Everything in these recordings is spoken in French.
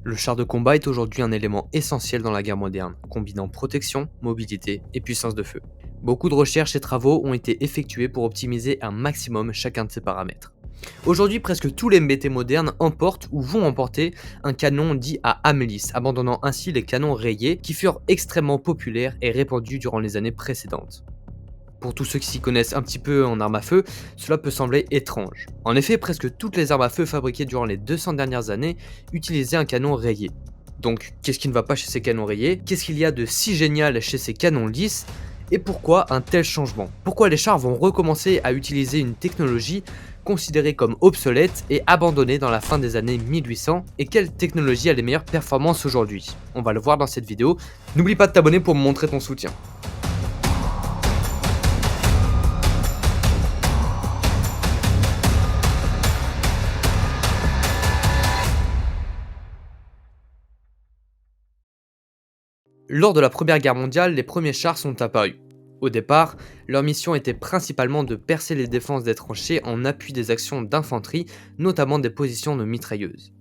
Le char de combat est aujourd'hui un élément essentiel dans la guerre moderne, combinant protection, mobilité et puissance de feu. Beaucoup de recherches et travaux ont été effectués pour optimiser un maximum chacun de ces paramètres. Aujourd'hui, presque tous les MBT modernes emportent ou vont emporter un canon dit à âme lisse, abandonnant ainsi les canons rayés qui furent extrêmement populaires et répandus durant les années précédentes. Pour tous ceux qui s'y connaissent un petit peu en armes à feu, cela peut sembler étrange. En effet, presque toutes les armes à feu fabriquées durant les 200 dernières années utilisaient un canon rayé. Donc, qu'est-ce qui ne va pas chez ces canons rayés? Qu'est-ce qu'il y a de si génial chez ces canons lisses? Et pourquoi un tel changement? Pourquoi les chars vont recommencer à utiliser une technologie considérée comme obsolète et abandonnée dans la fin des années 1800? Et quelle technologie a les meilleures performances aujourd'hui? On va le voir dans cette vidéo. N'oublie pas de t'abonner pour me montrer ton soutien. Lors de la Première Guerre mondiale, les premiers chars sont apparus. Au départ, leur mission était principalement de percer les défenses des tranchées en appui des actions d'infanterie, notamment des positions de mitrailleuses.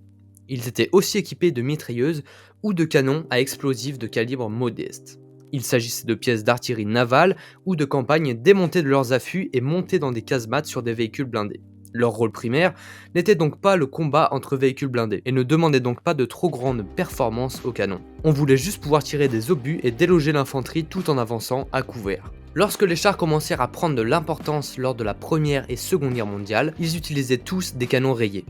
Ils étaient aussi équipés de mitrailleuses ou de canons à explosifs de calibre modeste. Il s'agissait de pièces d'artillerie navale ou de campagne démontées de leurs affûts et montées dans des casemates sur des véhicules blindés. Leur rôle primaire n'était donc pas le combat entre véhicules blindés et ne demandait donc pas de trop grandes performances au canon. On voulait juste pouvoir tirer des obus et déloger l'infanterie tout en avançant à couvert. Lorsque les chars commencèrent à prendre de l'importance lors de la Première et Seconde Guerre mondiale, ils utilisaient tous des canons rayés.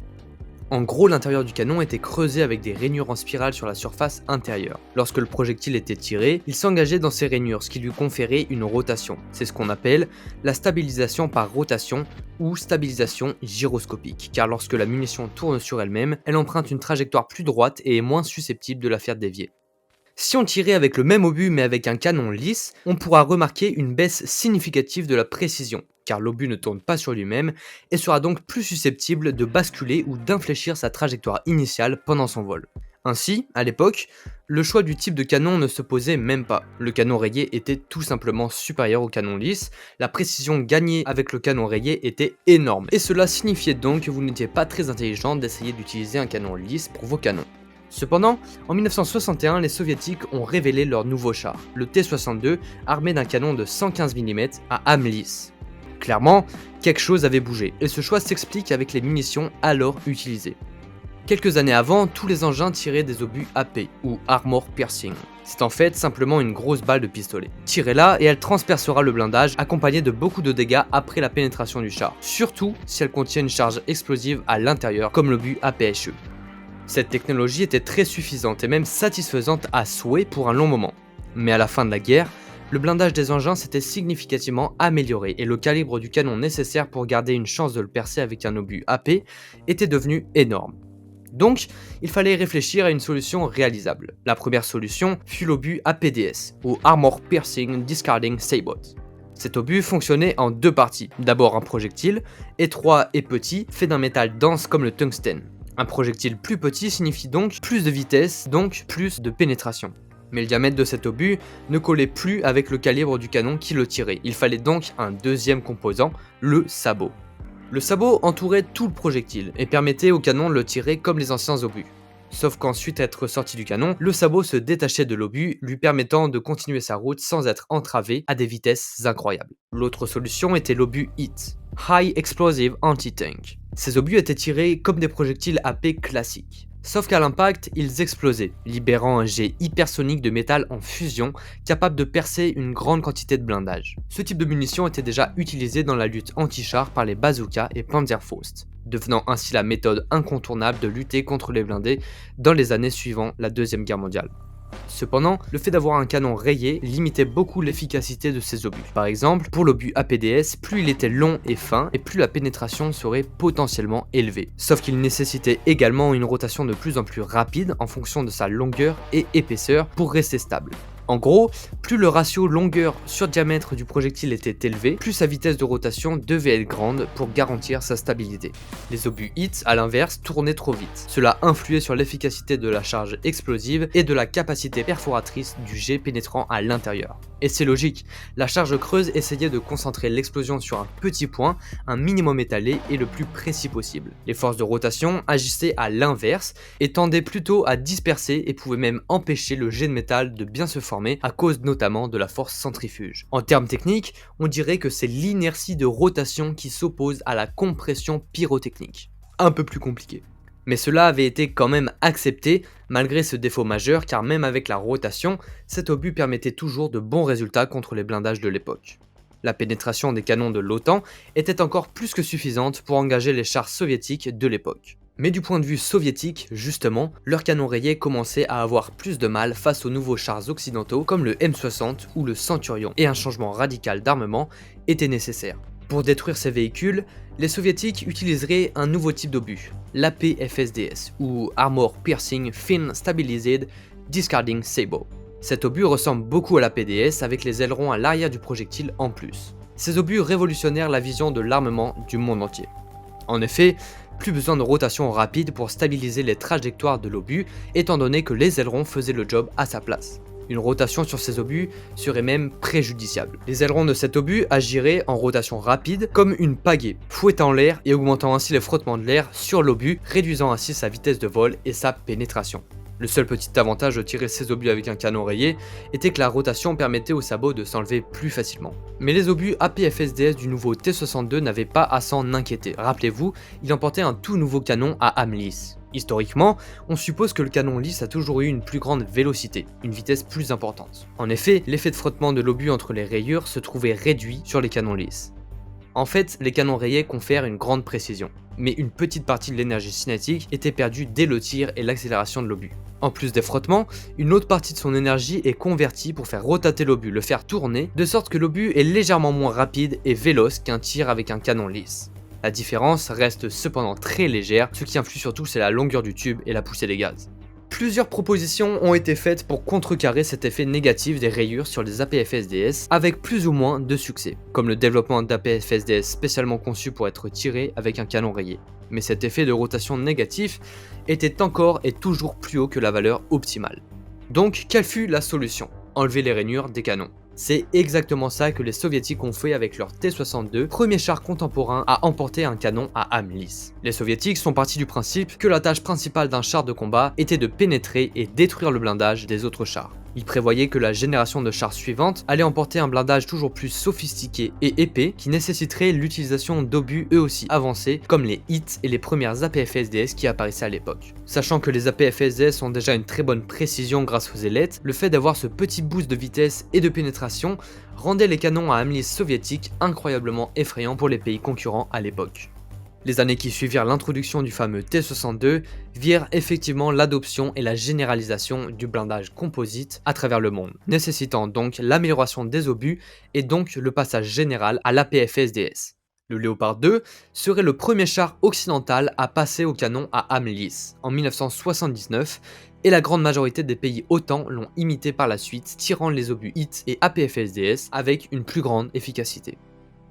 En gros, l'intérieur du canon était creusé avec des rainures en spirale sur la surface intérieure. Lorsque le projectile était tiré, il s'engageait dans ces rainures, ce qui lui conférait une rotation. C'est ce qu'on appelle la stabilisation par rotation ou stabilisation gyroscopique, car lorsque la munition tourne sur elle-même, elle emprunte une trajectoire plus droite et est moins susceptible de la faire dévier. Si on tirait avec le même obus mais avec un canon lisse, on pourra remarquer une baisse significative de la précision, car l'obus ne tourne pas sur lui-même et sera donc plus susceptible de basculer ou d'infléchir sa trajectoire initiale pendant son vol. Ainsi, à l'époque, le choix du type de canon ne se posait même pas. Le canon rayé était tout simplement supérieur au canon lisse, la précision gagnée avec le canon rayé était énorme, et cela signifiait donc que vous n'étiez pas très intelligent d'essayer d'utiliser un canon lisse pour vos canons. Cependant, en 1961, les soviétiques ont révélé leur nouveau char, le T-62, armé d'un canon de 115 mm à âme lisse. Clairement, quelque chose avait bougé, et ce choix s'explique avec les munitions alors utilisées. Quelques années avant, tous les engins tiraient des obus AP, ou Armor Piercing. C'est en fait simplement une grosse balle de pistolet. Tirez-la et elle transpercera le blindage, accompagnée de beaucoup de dégâts après la pénétration du char, surtout si elle contient une charge explosive à l'intérieur, comme l'obus APHE. Cette technologie était très suffisante et même satisfaisante à souhait pour un long moment. Mais à la fin de la guerre, le blindage des engins s'était significativement amélioré et le calibre du canon nécessaire pour garder une chance de le percer avec un obus AP était devenu énorme. Donc, il fallait réfléchir à une solution réalisable. La première solution fut l'obus APDS, ou Armor Piercing Discarding Sabot. Cet obus fonctionnait en deux parties. D'abord un projectile, étroit et petit, fait d'un métal dense comme le tungstène. Un projectile plus petit signifie donc plus de vitesse, donc plus de pénétration. Mais le diamètre de cet obus ne collait plus avec le calibre du canon qui le tirait. Il fallait donc un deuxième composant, le sabot. Le sabot entourait tout le projectile et permettait au canon de le tirer comme les anciens obus. Sauf qu'ensuite d'être sorti du canon, le sabot se détachait de l'obus, lui permettant de continuer sa route sans être entravé à des vitesses incroyables. L'autre solution était l'obus HEAT, High Explosive Anti-Tank. Ces obus étaient tirés comme des projectiles AP classiques. Sauf qu'à l'impact, ils explosaient, libérant un jet hypersonique de métal en fusion capable de percer une grande quantité de blindage. Ce type de munition était déjà utilisé dans la lutte anti-char par les bazookas et Panzerfaust, devenant ainsi la méthode incontournable de lutter contre les blindés dans les années suivant la Deuxième Guerre mondiale. Cependant, le fait d'avoir un canon rayé limitait beaucoup l'efficacité de ces obus. Par exemple, pour l'obus APDS, plus il était long et fin, et plus la pénétration serait potentiellement élevée. Sauf qu'il nécessitait également une rotation de plus en plus rapide en fonction de sa longueur et épaisseur pour rester stable. En gros, plus le ratio longueur sur diamètre du projectile était élevé, plus sa vitesse de rotation devait être grande pour garantir sa stabilité. Les obus HIT, à l'inverse, tournaient trop vite. Cela influait sur l'efficacité de la charge explosive et de la capacité perforatrice du jet pénétrant à l'intérieur. Et c'est logique, la charge creuse essayait de concentrer l'explosion sur un petit point, un minimum étalé et le plus précis possible. Les forces de rotation agissaient à l'inverse et tendaient plutôt à disperser et pouvaient même empêcher le jet de métal de bien se former à cause notamment de la force centrifuge. En termes techniques, on dirait que c'est l'inertie de rotation qui s'oppose à la compression pyrotechnique. Un peu plus compliqué. Mais cela avait été quand même accepté malgré ce défaut majeur car même avec la rotation, cet obus permettait toujours de bons résultats contre les blindages de l'époque. La pénétration des canons de l'OTAN était encore plus que suffisante pour engager les chars soviétiques de l'époque. Mais du point de vue soviétique, justement, leurs canons rayés commençaient à avoir plus de mal face aux nouveaux chars occidentaux comme le M60 ou le Centurion, et un changement radical d'armement était nécessaire. Pour détruire ces véhicules, les soviétiques utiliseraient un nouveau type d'obus, l'APFSDS, ou Armor Piercing Fin Stabilized Discarding Sabot. Cet obus ressemble beaucoup à la PDS avec les ailerons à l'arrière du projectile en plus. Ces obus révolutionnèrent la vision de l'armement du monde entier. En effet, plus besoin de rotation rapide pour stabiliser les trajectoires de l'obus, étant donné que les ailerons faisaient le job à sa place. Une rotation sur ces obus serait même préjudiciable. Les ailerons de cet obus agiraient en rotation rapide comme une pagaie, fouettant l'air et augmentant ainsi les frottements de l'air sur l'obus, réduisant ainsi sa vitesse de vol et sa pénétration. Le seul petit avantage de tirer ces obus avec un canon rayé était que la rotation permettait aux sabots de s'enlever plus facilement. Mais les obus APFSDS du nouveau T-62 n'avaient pas à s'en inquiéter. Rappelez-vous, il emportait un tout nouveau canon à âme lisse. Historiquement, on suppose que le canon lisse a toujours eu une plus grande vélocité, une vitesse plus importante. En effet, l'effet de frottement de l'obus entre les rayures se trouvait réduit sur les canons lisses. En fait, les canons rayés confèrent une grande précision, mais une petite partie de l'énergie cinétique était perdue dès le tir et l'accélération de l'obus. En plus des frottements, une autre partie de son énergie est convertie pour faire rotater l'obus, le faire tourner, de sorte que l'obus est légèrement moins rapide et véloce qu'un tir avec un canon lisse. La différence reste cependant très légère, ce qui influe surtout c'est la longueur du tube et la poussée des gaz. Plusieurs propositions ont été faites pour contrecarrer cet effet négatif des rayures sur les APFSDS avec plus ou moins de succès, comme le développement d'APFSDS spécialement conçus pour être tirés avec un canon rayé. Mais cet effet de rotation négatif était encore et toujours plus haut que la valeur optimale. Donc, quelle fut la solution? Enlever les rainures des canons. C'est exactement ça que les soviétiques ont fait avec leur T-62, premier char contemporain à emporter un canon à âme lisse. Les soviétiques sont partis du principe que la tâche principale d'un char de combat était de pénétrer et détruire le blindage des autres chars. Ils prévoyaient que la génération de chars suivante allait emporter un blindage toujours plus sophistiqué et épais qui nécessiterait l'utilisation d'obus eux aussi avancés comme les HIT et les premières APFSDS qui apparaissaient à l'époque. Sachant que les APFSDS ont déjà une très bonne précision grâce aux ailettes, le fait d'avoir ce petit boost de vitesse et de pénétration rendait les canons à âme lisse soviétiques incroyablement effrayants pour les pays concurrents à l'époque. Les années qui suivirent l'introduction du fameux T-62 virent effectivement l'adoption et la généralisation du blindage composite à travers le monde, nécessitant donc l'amélioration des obus et donc le passage général à l'APFSDS. Le Léopard 2 serait le premier char occidental à passer au canon à âme lisse en 1979 et la grande majorité des pays OTAN l'ont imité par la suite, tirant les obus HIT et APFSDS avec une plus grande efficacité.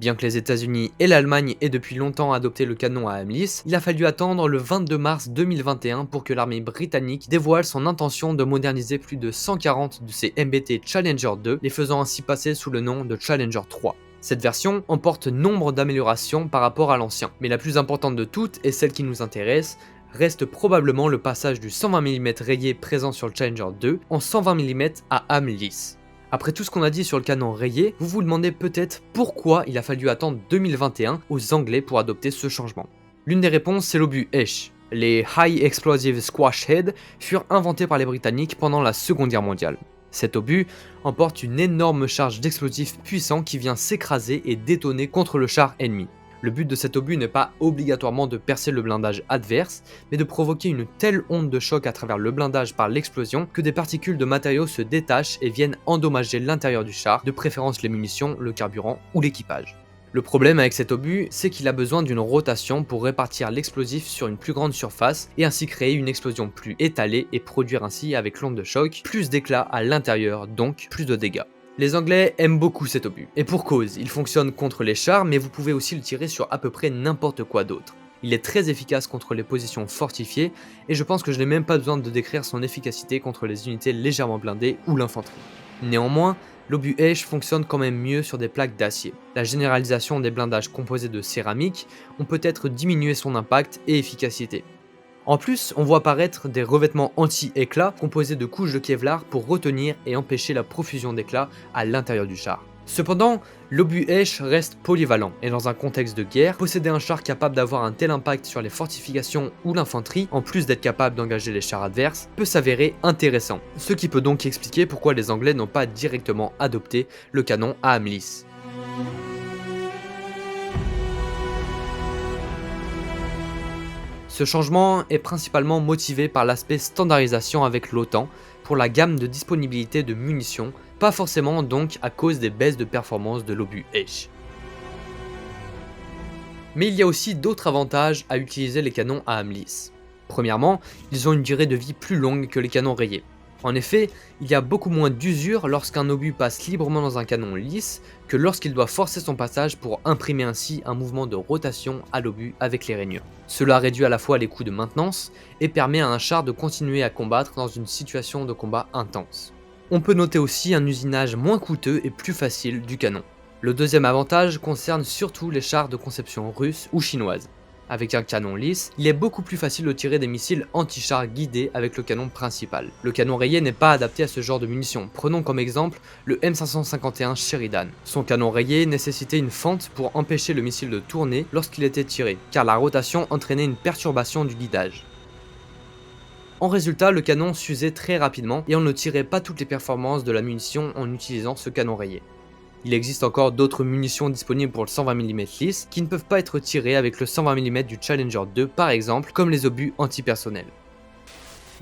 Bien que les États-Unis et l'Allemagne aient depuis longtemps adopté le canon à âme lisse, il a fallu attendre le 22 mars 2021 pour que l'armée britannique dévoile son intention de moderniser plus de 140 de ses MBT Challenger 2, les faisant ainsi passer sous le nom de Challenger 3. Cette version emporte nombre d'améliorations par rapport à l'ancien, mais la plus importante de toutes, et celle qui nous intéresse, reste probablement le passage du 120 mm rayé présent sur le Challenger 2 en 120 mm à âme lisse. Après tout ce qu'on a dit sur le canon rayé, vous vous demandez peut-être pourquoi il a fallu attendre 2021 aux Anglais pour adopter ce changement. L'une des réponses, c'est l'obus HESH. Les High Explosive Squash Head furent inventés par les Britanniques pendant la Seconde Guerre mondiale. Cet obus emporte une énorme charge d'explosifs puissants qui vient s'écraser et détonner contre le char ennemi. Le but de cet obus n'est pas obligatoirement de percer le blindage adverse, mais de provoquer une telle onde de choc à travers le blindage par l'explosion que des particules de matériaux se détachent et viennent endommager l'intérieur du char, de préférence les munitions, le carburant ou l'équipage. Le problème avec cet obus, c'est qu'il a besoin d'une rotation pour répartir l'explosif sur une plus grande surface et ainsi créer une explosion plus étalée et produire ainsi avec l'onde de choc plus d'éclats à l'intérieur, donc plus de dégâts. Les Anglais aiment beaucoup cet obus, et pour cause, il fonctionne contre les chars mais vous pouvez aussi le tirer sur à peu près n'importe quoi d'autre. Il est très efficace contre les positions fortifiées et je pense que je n'ai même pas besoin de décrire son efficacité contre les unités légèrement blindées ou l'infanterie. Néanmoins, l'obus H fonctionne quand même mieux sur des plaques d'acier. La généralisation des blindages composés de céramique ont peut-être diminué son impact et efficacité. En plus, on voit apparaître des revêtements anti-éclat composés de couches de Kevlar pour retenir et empêcher la profusion d'éclats à l'intérieur du char. Cependant, l'obus H reste polyvalent et dans un contexte de guerre, posséder un char capable d'avoir un tel impact sur les fortifications ou l'infanterie, en plus d'être capable d'engager les chars adverses, peut s'avérer intéressant. Ce qui peut donc expliquer pourquoi les Anglais n'ont pas directement adopté le canon à âme lisse. Ce changement est principalement motivé par l'aspect standardisation avec l'OTAN pour la gamme de disponibilité de munitions, pas forcément donc à cause des baisses de performance de l'obus H. Mais il y a aussi d'autres avantages à utiliser les canons à âme lisse. Premièrement, ils ont une durée de vie plus longue que les canons rayés. En effet, il y a beaucoup moins d'usure lorsqu'un obus passe librement dans un canon lisse que lorsqu'il doit forcer son passage pour imprimer ainsi un mouvement de rotation à l'obus avec les rainures. Cela réduit à la fois les coûts de maintenance et permet à un char de continuer à combattre dans une situation de combat intense. On peut noter aussi un usinage moins coûteux et plus facile du canon. Le deuxième avantage concerne surtout les chars de conception russe ou chinoise. Avec un canon lisse, il est beaucoup plus facile de tirer des missiles anti-chars guidés avec le canon principal. Le canon rayé n'est pas adapté à ce genre de munitions. Prenons comme exemple le M551 Sheridan. Son canon rayé nécessitait une fente pour empêcher le missile de tourner lorsqu'il était tiré, car la rotation entraînait une perturbation du guidage. En résultat, le canon s'usait très rapidement et on ne tirait pas toutes les performances de la munition en utilisant ce canon rayé. Il existe encore d'autres munitions disponibles pour le 120 mm lisse qui ne peuvent pas être tirées avec le 120 mm du Challenger 2 par exemple, comme les obus antipersonnels.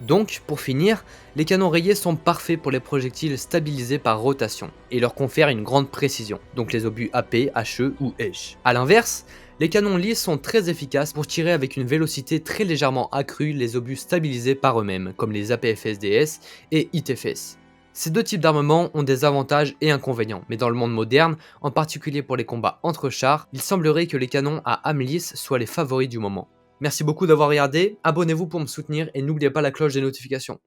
Donc, pour finir, les canons rayés sont parfaits pour les projectiles stabilisés par rotation et leur confèrent une grande précision, donc les obus AP, HE ou HE. A l'inverse, les canons lisses sont très efficaces pour tirer avec une vélocité très légèrement accrue les obus stabilisés par eux-mêmes, comme les APFSDS et ITFS. Ces deux types d'armements ont des avantages et inconvénients, mais dans le monde moderne, en particulier pour les combats entre chars, il semblerait que les canons à âme lisse soient les favoris du moment. Merci beaucoup d'avoir regardé, abonnez-vous pour me soutenir et n'oubliez pas la cloche des notifications.